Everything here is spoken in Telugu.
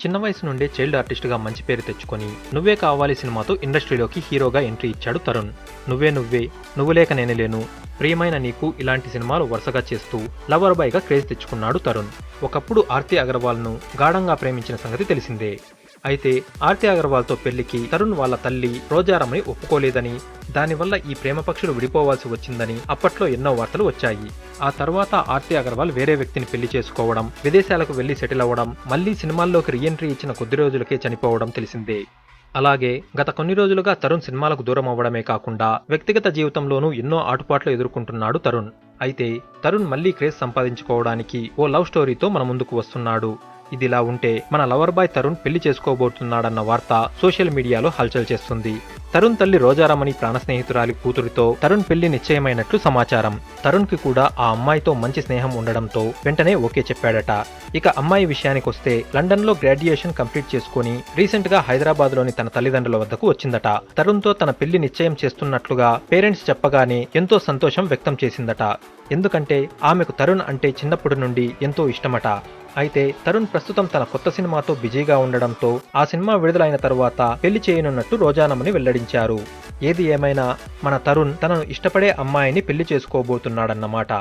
చిన్న వయసు నుండే చైల్డ్ ఆర్టిస్టుగా మంచి పేరు తెచ్చుకొని నువ్వే కావాలి సినిమాతో ఇండస్ట్రీలోకి హీరోగా ఎంట్రీ ఇచ్చాడు తరుణ్. నువ్వే నువ్వే, నువ్వు లేక నేను లేను, ప్రియమైన నీకు ఇలాంటి సినిమాలు వరుసగా చేస్తూ లవర్ బాయ్గా క్రేజ్ తెచ్చుకున్నాడు తరుణ్. ఒకప్పుడు ఆర్తి అగర్వాల్ను గాఢంగా ప్రేమించిన సంగతి తెలిసిందే. అయితే ఆర్తి అగర్వాల్తో పెళ్లికి తరుణ్ వాళ్ళ తల్లి రోజారమణి ఒప్పుకోలేదని, దానివల్ల ఈ ప్రేమ పక్షులు విడిపోవాల్సి వచ్చిందని అప్పట్లో ఎన్నో వార్తలు వచ్చాయి. ఆ తర్వాత ఆర్తి అగర్వాల్ వేరే వ్యక్తిని పెళ్లి చేసుకోవడం, విదేశాలకు వెళ్లి సెటిల్ అవ్వడం, మళ్లీ సినిమాల్లోకి రీఎంట్రీ ఇచ్చిన కొద్ది రోజులకే చనిపోవడం తెలిసిందే. అలాగే గత కొన్ని రోజులుగా తరుణ్ సినిమాలకు దూరం అవ్వడమే కాకుండా వ్యక్తిగత జీవితంలోనూ ఎన్నో ఆటుపాట్లు ఎదుర్కొంటున్నాడు తరుణ్. అయితే తరుణ్ మళ్లీ క్రేజ్ సంపాదించుకోవడానికి ఓ లవ్ స్టోరీతో మన ముందుకు వస్తున్నాడు. ఇదిలా ఉంటే మన లవర్ బాయ్ తరుణ్ పెళ్లి చేసుకోబోతున్నాడన్న వార్త సోషల్ మీడియాలో హల్చల్ చేస్తుంది. తరుణ్ తల్లి రోజారమణి ప్రాణ స్నేహితురాలి కూతురితో తరుణ్ పెళ్లి నిశ్చయమైనట్లు సమాచారం. తరుణ్ కి కూడా ఆ అమ్మాయితో మంచి స్నేహం ఉండడంతో వెంటనే ఓకే చెప్పాడట. ఇక అమ్మాయి విషయానికొస్తే లండన్ లో గ్రాడ్యుయేషన్ కంప్లీట్ చేసుకుని రీసెంట్ గా హైదరాబాద్ లోని తన తల్లిదండ్రుల వద్దకు వచ్చిందట. తరుణ్ తో తన పెళ్లి నిశ్చయం చేస్తున్నట్లుగా పేరెంట్స్ చెప్పగానే ఎంతో సంతోషం వ్యక్తం చేసిందట. ఎందుకంటే ఆమెకు తరుణ్ అంటే చిన్నప్పటి నుండి ఎంతో ఇష్టమట. అయితే తరుణ్ ప్రస్తుతం తన కొత్త సినిమాతో బిజీగా ఉండడంతో ఆ సినిమా విడుదలైన తరువాత పెళ్లి చేయనున్నట్టు రోజానమని వెల్లడించారు. ఏది ఏమైనా మన తరుణ్ తనను ఇష్టపడే అమ్మాయిని పెళ్లి చేసుకోబోతున్నాడన్నమాట.